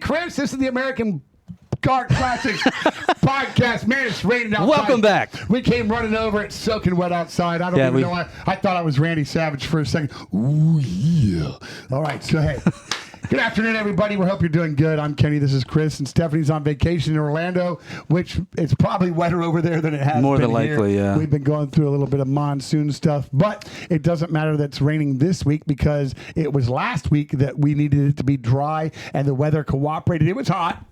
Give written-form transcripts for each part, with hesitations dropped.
Chris. This is the American Car Classics podcast. Man, it's raining outside. Welcome back. We came running over. It's soaking wet outside. I don't even know why. I thought I was Randy Savage for a second. Ooh, yeah. All right, so hey. Good afternoon, everybody. We hope you're doing good. I'm Kenny. This is Chris, and Stephanie's on vacation in Orlando, which it's probably wetter over there than it has more been than likely. here. Yeah, we've been going through a little bit of monsoon stuff, but it doesn't matter that it's raining this week because it was last week that we needed it to be dry and the weather cooperated. It was hot.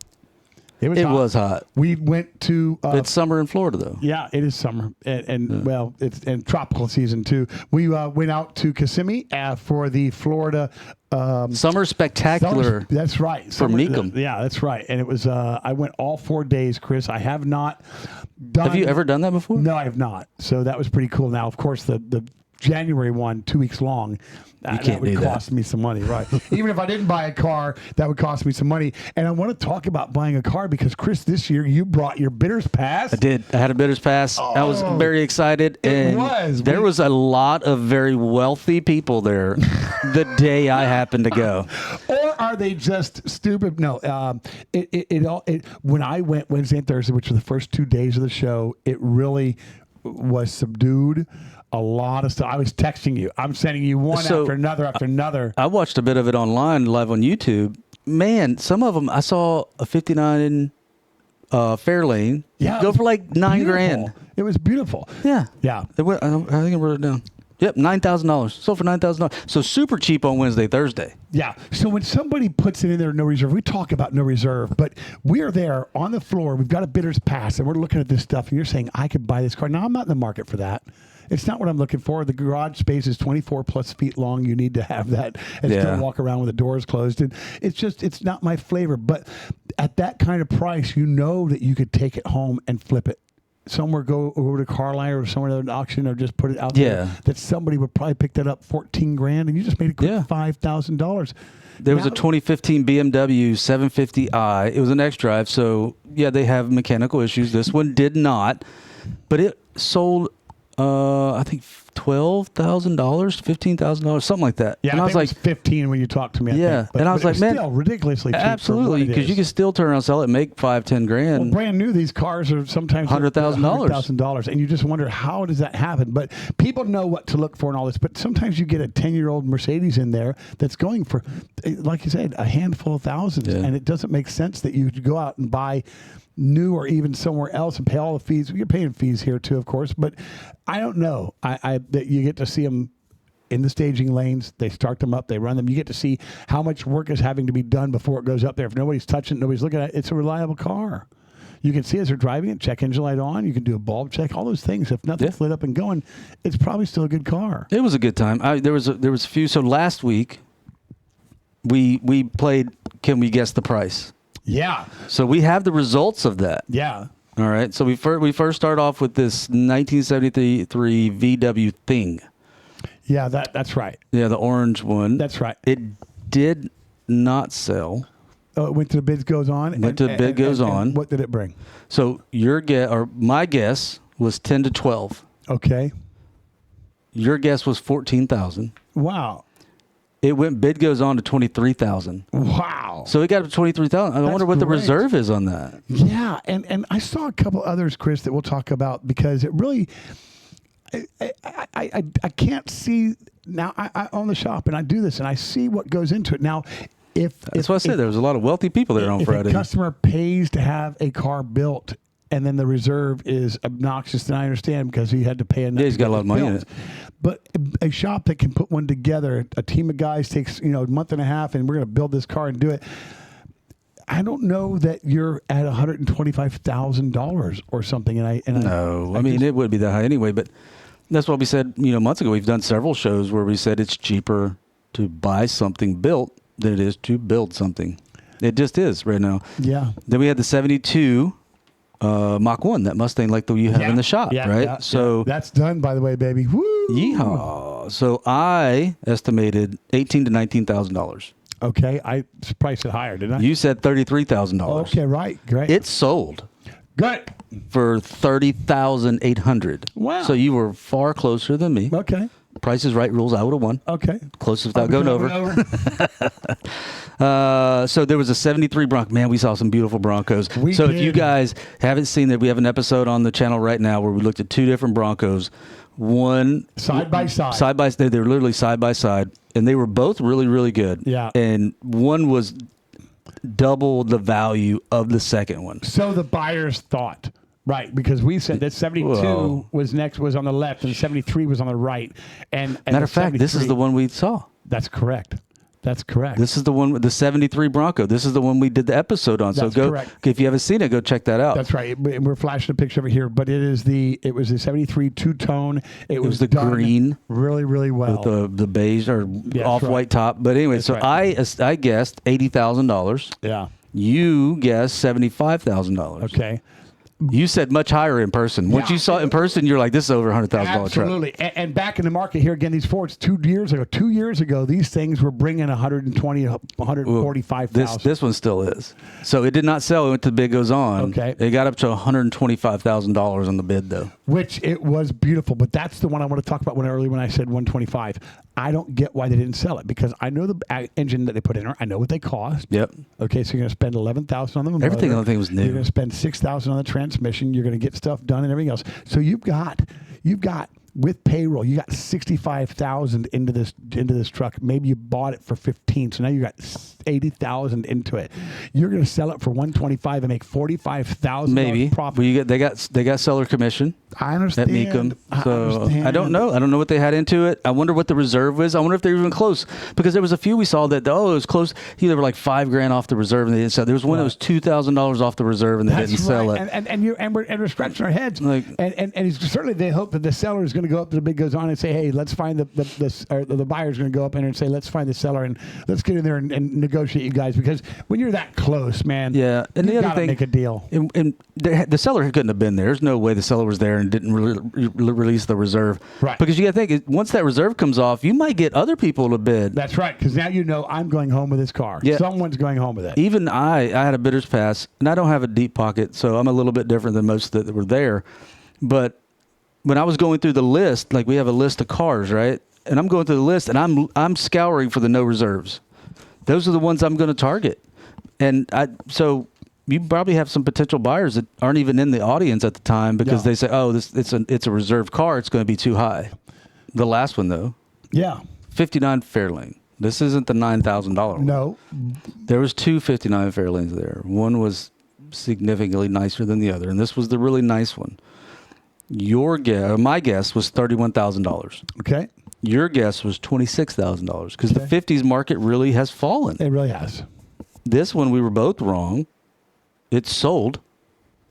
It was hot. We went to. It's summer in Florida, though. Yeah, it is summer, and well, it's and tropical season too. We went out to Kissimmee for the Florida Summer Spectacular. That's right. For Mecum. Yeah, that's right. And it was. I went all 4 days, Chris. I have not done. Have you ever done that before? No, I have not. So that was pretty cool. Now, of course, the January one, 2 weeks long. That would cost me some money, right? Even if I didn't buy a car, that would cost me some money. And I want to talk about buying a car because, Chris, this year you brought your bidder's pass. I did. I had a bidder's pass. I was very excited. And there was a lot of very wealthy people there the day I happened to go. Or are they just stupid? No. When I went Wednesday and Thursday, which were the first 2 days of the show, it really was subdued. A lot of stuff. I was texting you. I'm sending you one after another. I watched a bit of it online, live on YouTube. Man, some of them, I saw a 59 Fairlane go for like $9,000. It was beautiful. Yeah. Yeah. I think I wrote it down. Yep, $9,000. Sold for $9,000. So super cheap on Wednesday, Thursday. Yeah. So when somebody puts it in there, no reserve, we talk about no reserve, but we're there on the floor. We've got a bidder's pass, and we're looking at this stuff, and you're saying, I could buy this car. Now, I'm not in the market for that. It's not what I'm looking for. The garage space is 24 plus feet long. You need to have that and still walk around with the doors closed. And it's not my flavor. But at that kind of price, you know that you could take it home and flip it. Somewhere go over to Carline or somewhere at an auction or just put it out there. That somebody would probably pick that up $14,000 and you just made a quick $5,000. There was a 2015 BMW 750i. It was an X-Drive. So, yeah, they have mechanical issues. This one did not. But it sold... I think $12,000, $15,000, something like that. Yeah, and I was like, like, it was 15 when you talked to me. And I was like, man, still ridiculously cheap. Absolutely, because you can still turn around and sell it, and make $5,000-$10,000. Well, brand new, these cars are sometimes $100,000, and you just wonder how does that happen. But people know what to look for and all this. But sometimes you get a 10-year-old Mercedes in there that's going for, like you said, a handful of thousands, and it doesn't make sense that you go out and buy new or even somewhere else and pay all the fees. You're paying fees here too, of course, but I don't know. That you get to see them in the staging lanes. They start them up, they run them. You get to see how much work is having to be done before it goes up there. If nobody's touching it, nobody's looking at it, it's a reliable car. You can see as they're driving it, check engine light on. You can do a bulb check, all those things. If nothing's lit up and going, it's probably still a good car. It was a good time. There was a few. So last week, we played Can We Guess the Price? Yeah. So we have the results of that. Yeah. All right. So we first start off with this 1973 VW Thing. Yeah, that's right. Yeah, the orange one. That's right. It did not sell. Oh, it went to the bids goes on. Went to the bid goes on. What did it bring? So my guess was 10 to 12. Okay. Your guess was 14,000. Wow. It went bid goes on to 23,000. Wow. So it got up to 23,000. I wonder what the reserve is on that. Yeah, and I saw a couple others, Chris, that we'll talk about because it really, I can't see now. I own the shop and I do this and I see what goes into it. Now, that's what I said. There was a lot of wealthy people there on Friday. If a customer pays to have a car built and then the reserve is obnoxious, then I understand because he had to pay enough. Yeah, he's got a lot of money in it. But a shop that can put one together, a team of guys takes a month and a half, and we're going to build this car and do it. I don't know that you're at $125,000 or something. I mean it would be that high anyway. But that's what we said. Months ago, we've done several shows where we said it's cheaper to buy something built than it is to build something. It just is right now. Yeah. Then we had the 72. Mach 1, that Mustang like the you have in the shop, right? Yeah, so that's done, by the way, baby. Woo! Yeehaw! So I estimated $18,000 to $19,000. Okay, I priced it higher, didn't I? You said $33,000. Okay, right, great. It sold. Good. For $30,800. Wow! So you were far closer than me. Okay. Price is Right rules, I would have won. Okay. Closest without going over. So there was a 73 Bronco. Man, we saw some beautiful Broncos. If you guys haven't seen it, we have an episode on the channel right now where we looked at 2 different Broncos. One side by side. They were literally side by side, and they were both really, really good. Yeah. And one was double the value of the second one. So the buyers thought. Right, because we said that 72 was on the left and 73 was on the right. And matter of fact, this is the one we saw. That's correct. That's correct. This is the one with the 73 Bronco. This is the one we did the episode on. That's so correct. If you haven't seen it, go check that out. That's right. We're flashing a picture of it here, but it was the 73 two-tone. It was the green, really, really well with the beige or off-white top. But anyway, that's right. I guessed $80,000. Yeah. You guessed $75,000. Okay. You said much higher in person. Once you saw it in person, you're like, this is over $100,000 truck. Absolutely. And back in the market here again, these Fords 2 years ago, these things were bringing 120, 145,000. This one still is. So it did not sell. It went to the bid goes on. Okay. It got up to $125,000 on the bid though. Which it was beautiful, but that's the one I want to talk about earlier when I said 125. I don't get why they didn't sell it because I know the engine that they put in there. I know what they cost. Yep. Okay, so you're going to spend $11,000 on the motor. Everything on the thing was new. You're going to spend $6,000 on the transmission. You're going to get stuff done and everything else. So you've got with payroll, you got $65,000 into this truck. Maybe you bought it for $15,000, so now you got $80,000 into it. You're going to sell it for $125,000 and make $45,000 maybe profit. Well, they got seller commission. I understand. At Mecum. So I don't know. I don't know what they had into it. I wonder what the reserve was. I wonder if they were even close because there was a few we saw that it was close. They were like $5,000 off the reserve and they didn't sell. There was one that was $2,000 off the reserve and they didn't sell it. And we're scratching our heads. And certainly they hope that the seller is going to go up to the bid goes on and say, hey, let's find the buyer's going to go up in there and say, let's find the seller and let's get in there and negotiate, you guys, because when you're that close, man, yeah, and the other thing, make a deal. And the seller couldn't have been there. There's no way the seller was there and didn't release the reserve, right? Because you got to think once that reserve comes off, you might get other people to bid. That's right, because now you know I'm going home with this car. Yeah. Someone's going home with it. Even I had a bidder's pass, and I don't have a deep pocket, so I'm a little bit different than most that were there. But when I was going through the list, like we have a list of cars, right? And I'm going through the list, and I'm scouring for the no reserves. Those are the ones I'm going to target. And so you probably have some potential buyers that aren't even in the audience at the time because they say, "Oh, it's a reserved car. It's going to be too high." The last one though, 59 Fairlane. This isn't the $9,000 one. No, there was 2 59 Fairlanes there. One was significantly nicer than the other, and this was the really nice one. My guess was $31,000. Okay. Your guess was $26,000 because the 50s market really has fallen. It really has. This one we were both wrong. It sold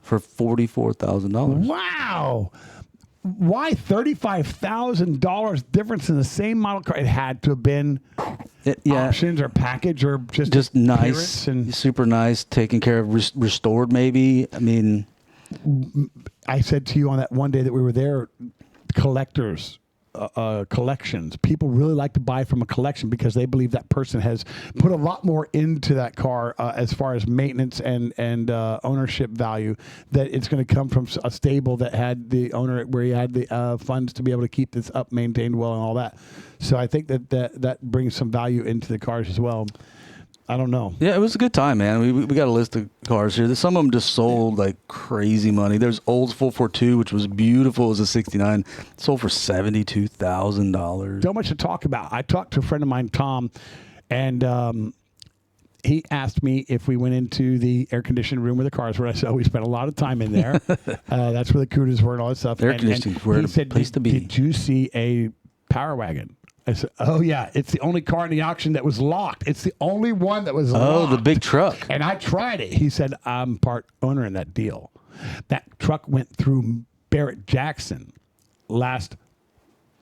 for $44,000. Wow. Why $35,000 difference in the same model car? It had to have been options or package or just nice and super nice, taken care of, restored maybe. I mean, I said to you on that one day that we were there, collectors. Collections. People really like to buy from a collection because they believe that person has put a lot more into that car as far as maintenance and ownership value, that it's going to come from a stable that had the owner where he had the funds to be able to keep this up, maintained well, and all that. So I think that brings some value into the cars as well. I don't know. Yeah, it was a good time, man. We got a list of cars here. Some of them just sold like crazy money. There's Olds 442, which was beautiful as a 69. Sold for $72,000. So much to talk about. I talked to a friend of mine, Tom, and he asked me if we went into the air-conditioned room where the cars were. I said, we spent a lot of time in there. That's where the Cudas were and all that stuff. Air conditioning were a place to be. Did you see a Power Wagon? I said, oh, yeah, it's the only car in the auction that was locked. It's the only one that was locked. Oh, the big truck. And I tried it. He said, I'm part owner in that deal. That truck went through Barrett Jackson last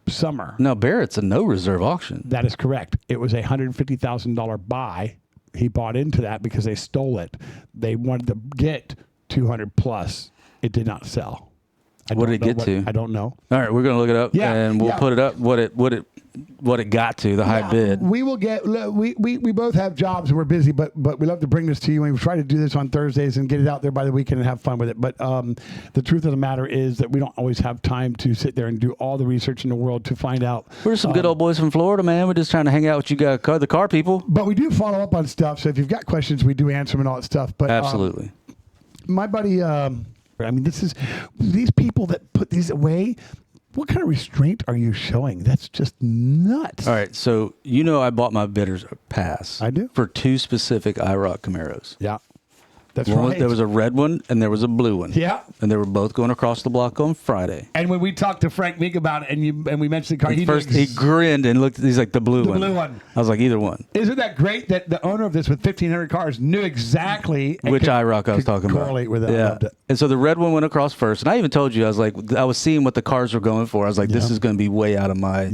summer. No, Barrett's a no-reserve auction. That is correct. It was a $150,000 buy. He bought into that because they stole it. They wanted to get 200 plus. It did not sell. What did it get to? I don't know. All right, we're gonna look it up, and we'll put it up. What it got to, the high bid. We will get. We both have jobs and we're busy, but we love to bring this to you. And we try to do this on Thursdays and get it out there by the weekend and have fun with it. But the truth of the matter is that we don't always have time to sit there and do all the research in the world to find out. We're some good old boys from Florida, man. We're just trying to hang out with you guys, the car people. But we do follow up on stuff. So if you've got questions, we do answer them and all that stuff. But absolutely, my buddy. I mean, these people that put these away. What kind of restraint are you showing? That's just nuts. All right, so I bought my bidder's pass. I do. For 2 specific IROC Camaros. Yeah, that's One right. There was a red one and there was a blue one. Yeah. And they were both going across the block on Friday. And when we talked to Frank Meek about it and we mentioned the car, he grinned and looked. He's like, the blue one. The blue one. I was like, either one. Isn't that great that the owner of this with 1,500 cars knew exactly which IROC I was talking about. Correlate with that. Yeah. I loved it. And so the red one went across first. And I even told you, I was seeing what the cars were going for. I was like, this is going to be way out of my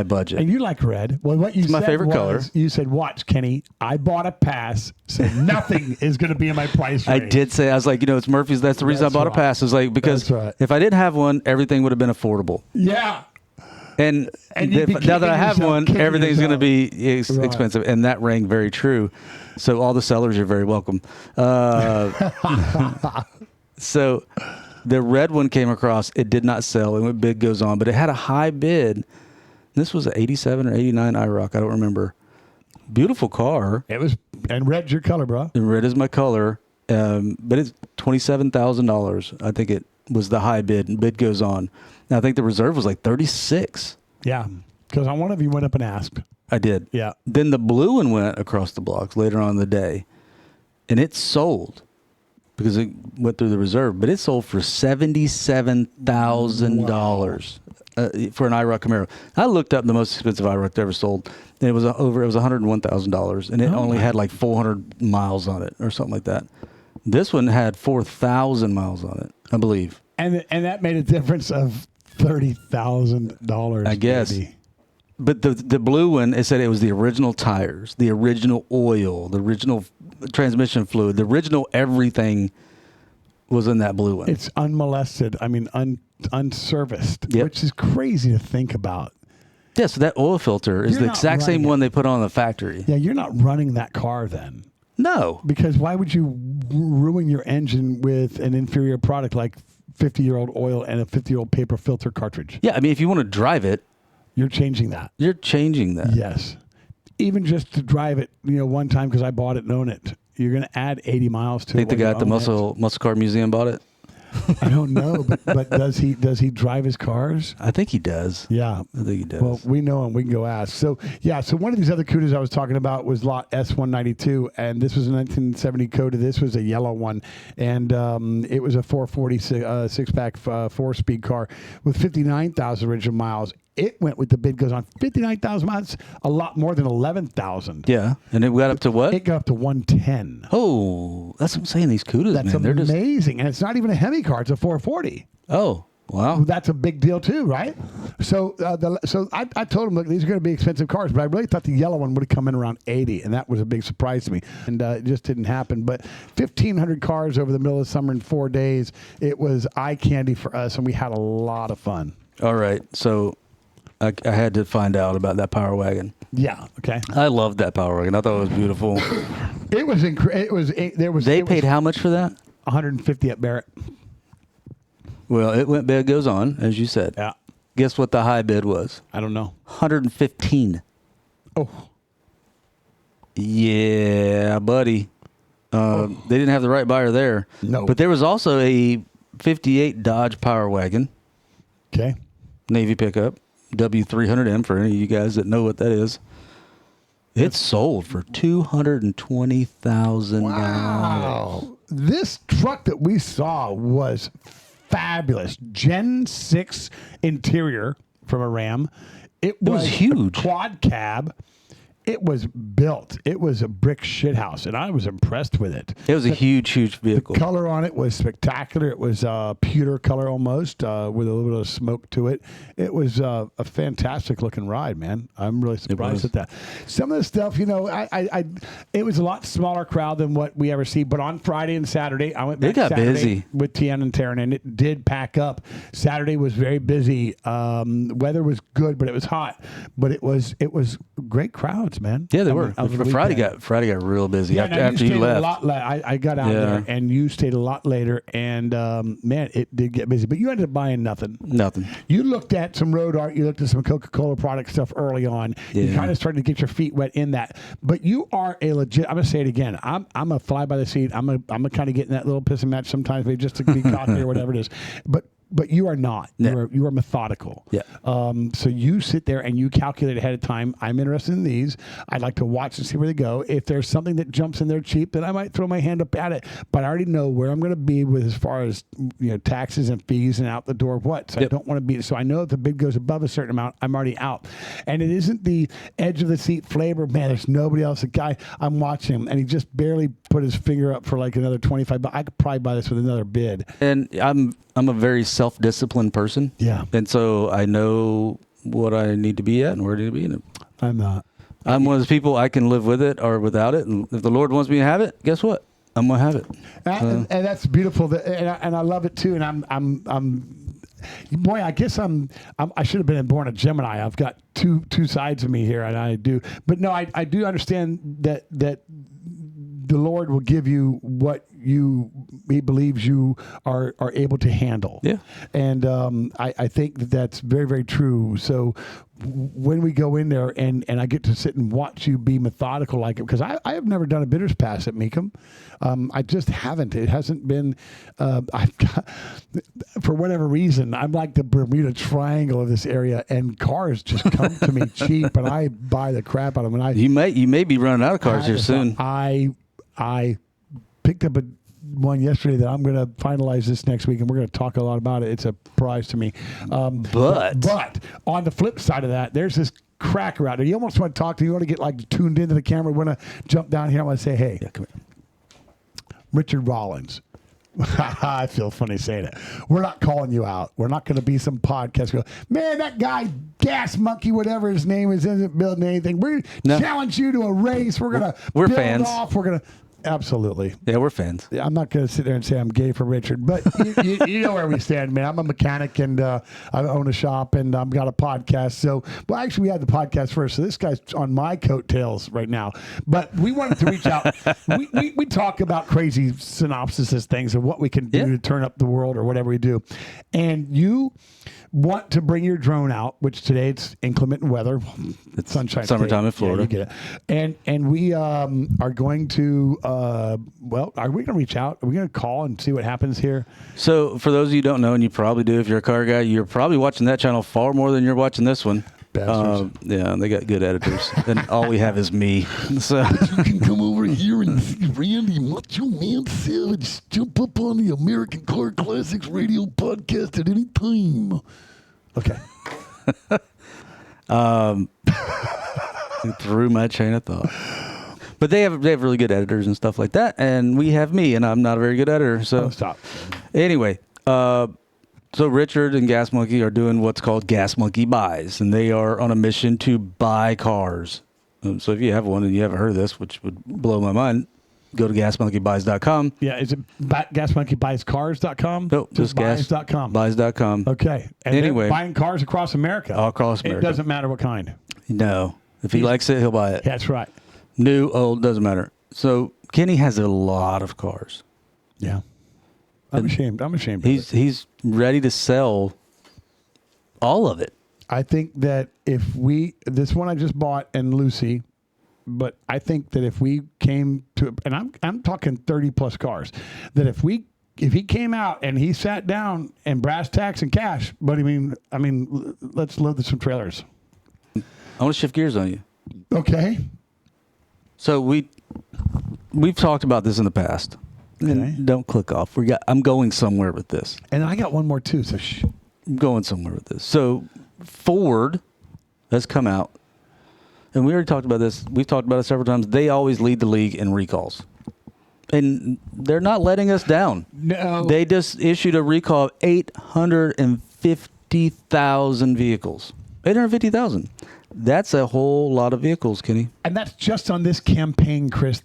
budget. And you like red. Well, what you said my favorite color. You said, watch, Kenny, I bought a pass, so nothing is going to be in my price range. I did say, I was like, it's Murphy's. That's the reason I bought a pass. It was like, because if I didn't have one, everything would have been affordable. Yeah. And now that I have one, everything's going to be expensive. And that rang very true. So all the sellers, you're very welcome. So the red one came across. It did not sell. It went bid goes on. But it had a high bid. This was an 87 or 89 IROC. I don't remember. Beautiful car. It was, and red's your color, bro. And red is my color. But it's $27,000. I think it was the high bid, and bid goes on. Now I think the reserve was like 36. Yeah, because on one of you went up and asked. I did. Yeah. Then the blue one went across the blocks later on in the day, and it sold because it went through the reserve. But it sold for $77,000 for an IROC Camaro. I looked up the most expensive IROC that ever sold, and it was $101,000, and it only had like 400 miles on it or something like that. This one had 4,000 miles on it, I believe. And that made a difference of $30,000. I guess. Maybe. But the blue one, it said it was the original tires, the original oil, the original transmission fluid, the original everything was in that blue one. It's unmolested. I mean, unserviced, which is crazy to think about. Yeah, so that oil filter is the exact same one they put on the factory. Yeah, you're not running that car then. No. Because why would you ruin your engine with an inferior product like 50-year-old oil and a 50-year-old paper filter cartridge? Yeah, I mean, if you want to drive it, you're changing that. You're changing that. Yes. Even just to drive it, one time because I bought it and own it, you're going to add 80 miles to it. I think the guy at the muscle car museum bought it. I don't know, but does he drive his cars? I think he does. Yeah, I think he does. Well, we know him. We can go ask. So one of these other Cudas I was talking about was lot S192, and this was a 1970 Coda. This was a yellow one, and it was a 440 six-pack 4-speed car with 59,000 original miles. It went with the bid goes on 59,000 miles, a lot more than 11,000. Yeah, and it got up to what? It got up to 110. Oh, that's what I'm saying. These Cudas, that's man, they're amazing, and it's not even a Hemi car; it's a 440. Oh, wow, that's a big deal too, right? So, I told him, look, these are going to be expensive cars, but I really thought the yellow one would have come in around 80, and that was a big surprise to me, and it just didn't happen. But 1,500 cars over the middle of the summer in 4 days, it was eye candy for us, and we had a lot of fun. All right, so. I had to find out about that Power Wagon. Yeah. Okay. I loved that Power Wagon. I thought it was beautiful. It was They paid how much for that? $150 at Barrett. Well, it went bid goes on, as you said. Yeah. Guess what the high bid was? I don't know. 115. Oh. Yeah, buddy. They didn't have the right buyer there. No. But there was also a 58 Dodge Power Wagon. Okay. Navy pickup. W300M for any of you guys that know what that is. It sold for $220,000. Wow. This truck that we saw was fabulous. Gen 6 interior from a Ram. It was huge. Quad cab. it was built. It was a brick shit house, and I was impressed with it. It was a huge vehicle. The color on it was spectacular. It was pewter color almost, with a little bit of smoke to it. It was a fantastic looking ride, man. I'm really surprised at that. Some of the stuff, it was a lot smaller crowd than what we ever see. But on Friday and Saturday, I went back Saturday with Tian and Taryn, and it did pack up. Saturday was very busy. Weather was good, but it was hot. But it was great crowds, man. Yeah, they were. Friday got real busy after you left. I got out there, and you stayed a lot later, and man, it did get busy. But you ended up buying nothing. You looked at some road art. You looked at some Coca-Cola product stuff early on. Yeah. You kind of started to get your feet wet in that. But you are a legit. I'm gonna say it again. I'm a fly by the seat. I'm a kind of get in that little pissing match sometimes, maybe just to be cocky or whatever it is. But you are not. Yeah. You are methodical. Yeah. So you sit there and you calculate ahead of time. I'm interested in these. I'd like to watch and see where they go. If there's something that jumps in there cheap, then I might throw my hand up at it. But I already know where I'm going to be with as far as taxes and fees and out the door. So I don't want to be. So I know if the bid goes above a certain amount, I'm already out. And it isn't the edge of the seat flavor. Man, there's nobody else. The guy, I'm watching him, and he just barely put his finger up for like another 25. But I could probably buy this with another bid. And I'm a very self-disciplined person. Yeah. And so I know what I need to be at and where I need to be. And I'm not. I'm one of those people, I can live with it or without it. And if the Lord wants me to have it, guess what? I'm going to have it. And that's beautiful. And I love it too. And boy, I guess I should have been born a Gemini. I've got two sides of me here, and I do. But no, I do understand that the Lord will give you what he believes you are able to handle. Yeah. And I think that's very, very true. So when we go in there and I get to sit and watch you be methodical like it, because I have never done a bidder's pass at Mecum. I just haven't. It hasn't been, I've got, for whatever reason, I'm like the Bermuda Triangle of this area, and cars just come to me cheap, and I buy the crap out of them. You may be running out of cars here soon. I picked up one yesterday that I'm going to finalize this next week, and we're going to talk a lot about it. It's a prize to me. But on the flip side of that, there's this cracker out there. You almost want to talk to. You want to get like tuned into the camera. Want to jump down here. I want to say, hey, come here. Richard Rollins. I feel funny saying it. We're not calling you out. We're not going to be some podcast. Go, man, that guy, Gas Monkey, whatever his name is, isn't building anything. We challenge you to a race. We're going to build fans. Off. We're going to. Absolutely. Yeah, we're fans. I'm not going to sit there and say I'm gay for Richard, but you know where we stand, man. I'm a mechanic, and I own a shop, and I've got a podcast. So, well, actually, we had the podcast first, so this guy's on my coattails right now. But we wanted to reach out. We talk about crazy synopsises, things of what we can do to turn up the world or whatever we do. And you want to bring your drone out, which today it's inclement weather. It's sunshine. Summertime in Florida. Yeah, you get it. And we are going to, are we going to reach out? Are we going to call and see what happens here? So for those of you who don't know, and you probably do if you're a car guy, you're probably watching that channel far more than you're watching this one. Yeah, they got good editors. And all we have is me. So you can come over here and see Randy Macho Man Savage jump up on the American Car Classics radio podcast at any time. Okay. Through my chain of thought. But they have really good editors and stuff like that. And we have me, and I'm not a very good editor. So stop. Anyway, so Richard and Gas Monkey are doing what's called Gas Monkey Buys, and they are on a mission to buy cars. So if you have one and you haven't heard of this, which would blow my mind, go to gasmonkeybuys.com. Yeah, is it gasmonkeybuyscars.com? Nope, just buys.com. Buys.com. Okay. And anyway, buying cars across America. All across America. It doesn't matter what kind. No. If he likes it, he'll buy it. That's right. New, old, doesn't matter. So Kenny has a lot of cars. Yeah. I'm ashamed. He's ready to sell all of it. I think that if this one I just bought and Lucy, but I think that if we came to, and I'm talking 30 plus cars, that if he came out and he sat down and brass tacks and cash, but I mean, let's load some trailers. I want to shift gears on you. Okay. So we've talked about this in the past. Okay. Don't click off. I'm going somewhere with this. And I got one more too. So I'm going somewhere with this. So Ford has come out and we already talked about this. We've talked about it several times. They always lead the league in recalls. And they're not letting us down. No. They just issued a recall of 850,000 vehicles. 850,000. That's a whole lot of vehicles, Kenny. And that's just on this campaign, Chris.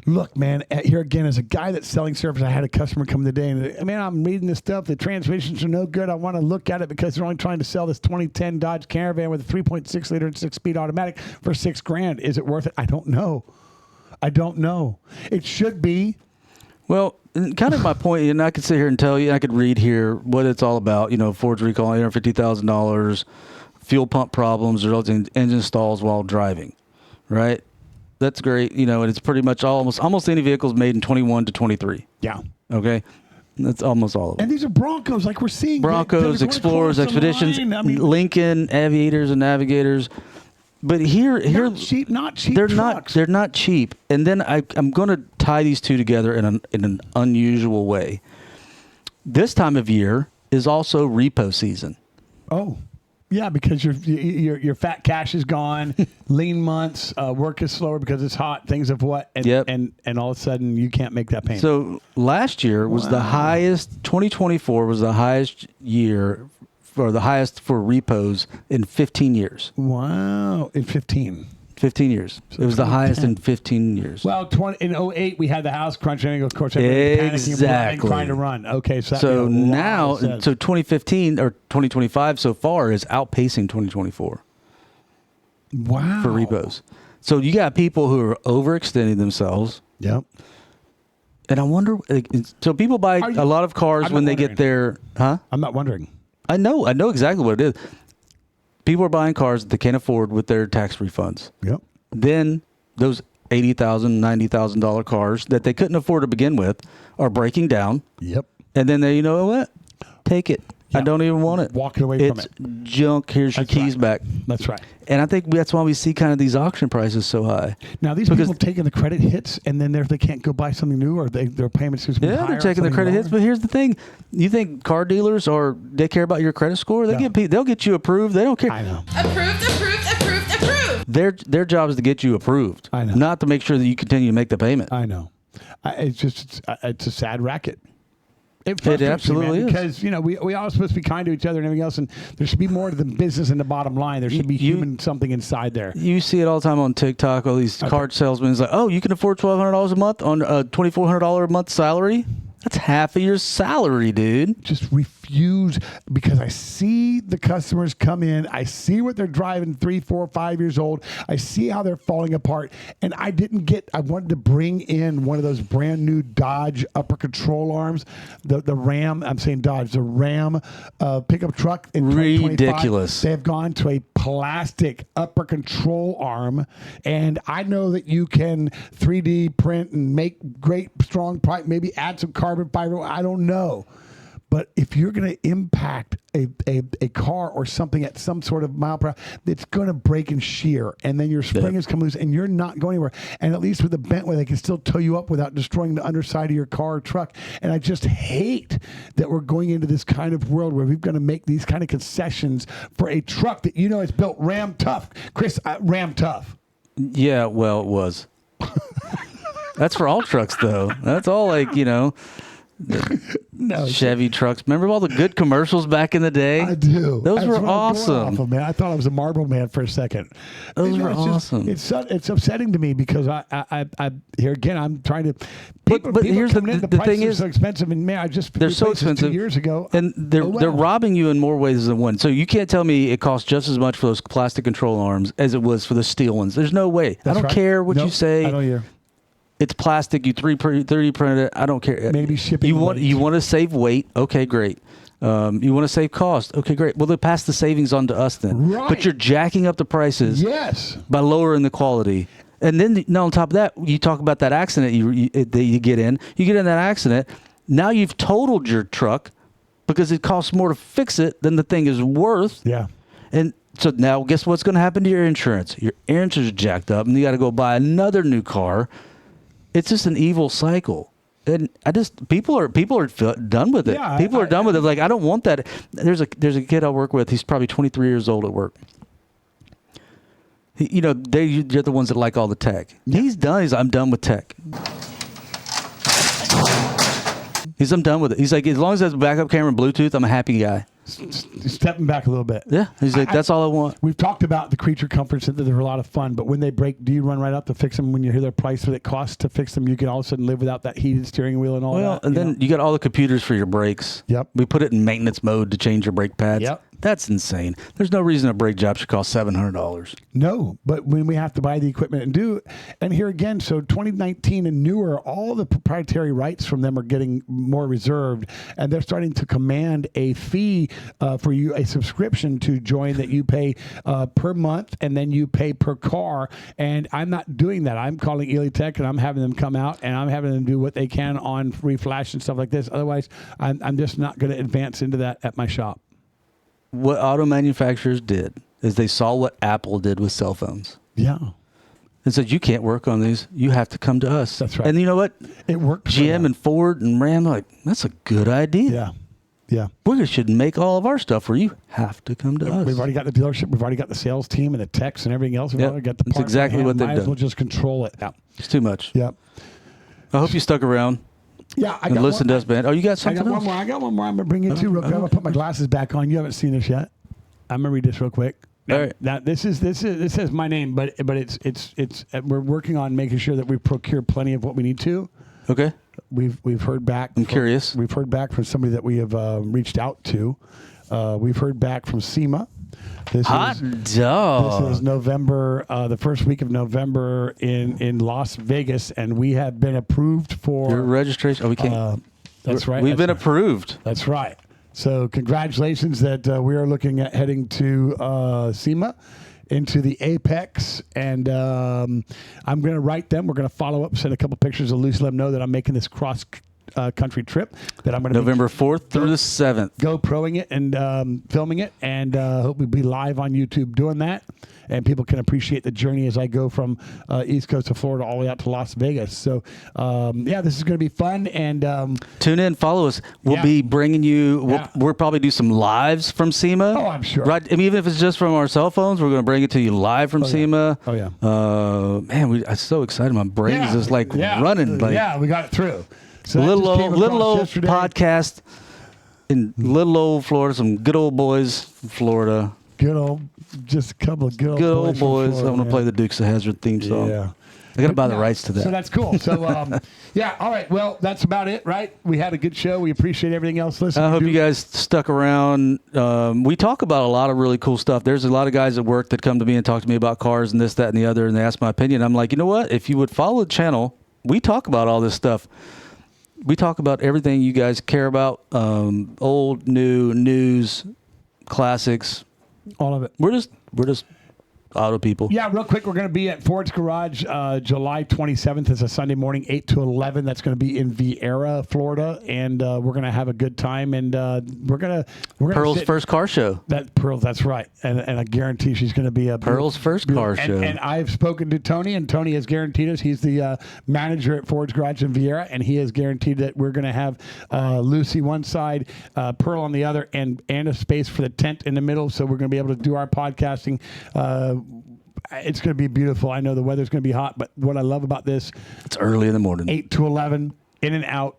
Look, man, here again, as a guy that's selling service, I had a customer come today and, man, I'm reading this stuff. The transmissions are no good. I want to look at it because they're only trying to sell this 2010 Dodge Caravan with a 3.6 liter and 6-speed automatic for $6,000. Is it worth it? I don't know. It should be. Well, kind of my point, and I could sit here and tell you, I could read here what it's all about. Ford's recall, $850,000, fuel pump problems resulting in engine stalls while driving, right? That's great. And it's pretty much almost any vehicles made in 21 to 23. Yeah. Okay. That's almost all of them. And these are Broncos, like we're seeing. Broncos, Explorers, Expeditions, Lincoln, Aviators, and Navigators. But here, not cheap they're trucks. They're not cheap. And then I'm going to tie these two together in an unusual way. This time of year is also repo season. Oh, yeah, because your fat cash is gone, lean months, work is slower because it's hot. Things of what, and all of a sudden you can't make that payment. So last year was the highest. 2024 was the highest year. Or the highest for repos in 15 years. Wow. In 15 years. So it was the highest in 15 years. Well, in 08, we had the house crunch, and of course, everybody panicking and trying to run. Okay, so now, 2015 or 2025 so far is outpacing 2024. Wow. For repos. So you got people who are overextending themselves. Yep. And I wonder, so people buy a lot of cars when they get their, huh? I'm not wondering. I know exactly what it is. People are buying cars that they can't afford with their tax refunds. Yep. Then those $80,000, $90,000 cars that they couldn't afford to begin with are breaking down. Yep. And then they, you know what? Take it. Yep. I don't even want it. Walking away from it. It's junk. Here's your keys back. That's right. And I think that's why we see kind of these auction prices so high. Now, these people taking the credit hits, and then they can't go buy something new, or their payments just higher. Yeah, they're taking the credit hits. But here's the thing: you think car dealers they care about your credit score? They'll get you approved. They don't care. I know. Approved. Their job is to get you approved. I know. Not to make sure that you continue to make the payment. I know. It's a sad racket. It absolutely is. Because, we all supposed to be kind to each other and everything else, and there should be more to the business and the bottom line. There should be something inside there. You see it all the time on TikTok, all these card salesmen. It's like, oh, you can afford $1,200 a month on a $2,400 a month salary? That's half of your salary, dude. Just refuse, because I see the customers come in. I see what they're driving, 3, 4, 5 years old. I see how they're falling apart. And I wanted to bring in one of those brand new Dodge upper control arms, the Ram. I'm saying Dodge, the Ram pickup truck in 2025. Ridiculous. They have gone to a plastic upper control arm. And I know that you can 3D print and make great, strong pipe, maybe add some carbon fiber. I don't know. But if you're going to impact a car or something at some sort of mile per hour, it's going to break and shear. And then your spring is come loose and you're not going anywhere. And at least with the Bentley, they can still tow you up without destroying the underside of your car or truck. And I just hate that we're going into this kind of world where we're going to make these kind of concessions for a truck that is built Ram tough. Chris, Ram tough. Yeah, well, it was. That's for all trucks, though. That's all No, Chevy trucks. Remember all the good commercials back in the day? I do. Those were awesome. Man. I thought I was a Marlboro man for a second. Those were awesome. It's upsetting to me because I here again I'm trying to. But here's the thing is so expensive, and man, they're so expensive 2 years ago, and they're robbing you in more ways than one. So you can't tell me it costs just as much for those plastic control arms as it was for the steel ones. There's no way. I don't care what you say. I don't either. It's plastic. You 3D printed it. I don't care. Maybe shipping. You want to save weight? Okay, great. You want to save cost? Okay, great. Well, they pass the savings on to us then. Right. But you're jacking up the prices. Yes. By lowering the quality. And then on top of that, you talk about that accident that you get in. You get in that accident. Now you've totaled your truck because it costs more to fix it than the thing is worth. Yeah. And so now guess what's going to happen to your insurance? Your insurance is jacked up, and you got to go buy another new car. It's just an evil cycle. And people are done with it. Yeah, people are done with it. Like, I don't want that. There's a kid I work with. He's probably 23 years old at work. You know, they're the ones that like all the tech. He's done. I'm done with tech. I'm done with it. He's like, as long as there's a backup camera and Bluetooth, I'm a happy guy. Stepping back a little bit. Yeah. He's like, that's all I want. We've talked about the creature comforts that they're a lot of fun, but when they break, do you run right out to fix them? When you hear their price that it costs to fix them, you can all of a sudden live without that heated steering wheel and all that. Well, and then you got all the computers for your brakes. Yep. We put it in maintenance mode to change your brake pads. Yep. That's insane. There's no reason a brake job should cost $700. No, but when we have to buy the equipment and do it, and here again, so 2019 and newer, all the proprietary rights from them are getting more reserved, and they're starting to command a fee for you, a subscription to join that you pay per month, and then you pay per car. And I'm not doing that. I'm calling Ely Tech, and I'm having them come out, and I'm having them do what they can on free flash and stuff like this. Otherwise, I'm just not going to advance into that at my shop. What auto manufacturers did is they saw what Apple did with cell phones. Yeah. And said, you can't work on these. You have to come to us. That's right. And you know what? It worked. GM and Ford and Ram, like, that's a good idea. Yeah. Yeah. We should make all of our stuff where you have to come to us. We've already got the dealership. We've already got the sales team and the techs and everything else. We've already got the That's parts exactly in what they've hand. Might as done. well just control it. Yeah. It's too much. Yeah. I hope you stuck around. Yeah. And listen to us, man. Oh, you got something else? I got one more. I'm going to bring it too real quick. I'm going to put my glasses back on. You haven't seen this yet. I'm going to read this real quick. Now, All right. Now this says my name, but it's we're working on making sure that we procure plenty of what we need to. Okay. We've heard back. I'm curious. We've heard back from somebody that we have reached out to. We've heard back from SEMA. Hot dog. This is November, the first week of November in Las Vegas, and we have been approved for Your registration. Oh, we can't. That's right. We've been approved. That's right. So congratulations that we are looking at heading to SEMA, into the Apex, and I'm going to write them. We're going to follow up, send a couple pictures of Lucy, let them know that I'm making this cross country trip, that I'm going to November 4th through the 7th. GoProing it and filming it, and hope we'll be live on YouTube doing that, and people can appreciate the journey as I go from East Coast of Florida all the way out to Las Vegas. So yeah, this is going to be fun, and tune in, follow us. We'll be bringing you. We'll probably do some lives from SEMA. Oh, I'm sure. Right, I mean, even if it's just from our cell phones, we're going to bring it to you live from SEMA. Oh yeah. Man, I'm so excited. My brain's just like running. Like, yeah, we got it through. So little old podcast in little old Florida. Some good old boys from Florida. Just a couple of good old boys. Florida, I'm going to play the Dukes of Hazzard theme song. Yeah. I got to buy the rights to that. So that's cool. So, yeah, all right. Well, that's about it, right? We had a good show. We appreciate everything else. Listen, I hope you guys stuck around. We talk about a lot of really cool stuff. There's a lot of guys at work that come to me and talk to me about cars and this, that, and the other, and they ask my opinion. I'm like, you know what? If you would follow the channel, we talk about all this stuff. We talk about everything you guys care about, old, new, news, classics. all of it. We're just auto people. Yeah, real quick, we're going to be at Ford's Garage July 27th. It's a Sunday morning, 8 to 11. That's going to be in Viera, Florida, and we're going to have a good time. And we're going to Pearl's first car show. Pearl, that's right. And I guarantee she's going to be a Pearl's first car show. And I've spoken to Tony, and Tony has guaranteed us. He's the manager at Ford's Garage in Viera, and he has guaranteed that we're going to have Lucy one side, Pearl on the other, and a space for the tent in the middle. So we're going to be able to do our podcasting. It's going to be beautiful. I know the weather's going to be hot, but what I love about this, it's early in the morning. 8 to 11, in and out.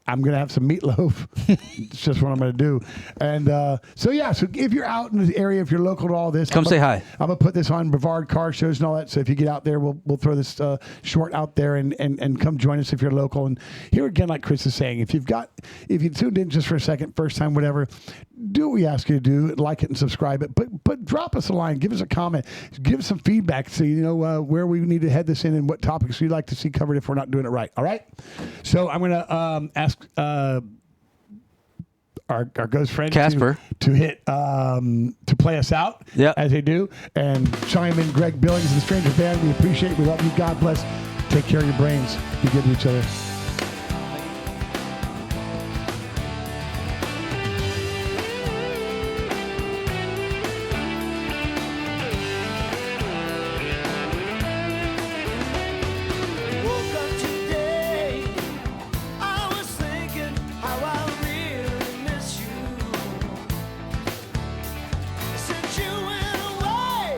I'm going to have some meatloaf. It's just what I'm going to do. And so if you're out in the area, if you're local to all this, come say hi. I'm going to put this on Brevard car shows and all that. So if you get out there, we'll throw this short out there and come join us if you're local. And here again, like Chris is saying, if you tuned in just for a second, first time, whatever, do what we ask you to do, like it and subscribe it. But drop us a line, give us a comment, give us some feedback so you know where we need to head this in and what topics you'd like to see covered if we're not doing it right. All right? So I'm going to ask our ghost friend Casper to hit to play us out as they do, and chime in. Greg Billings and the Stranger Band, we appreciate it. We love you. God bless. Take care of your brains. Be good to each other.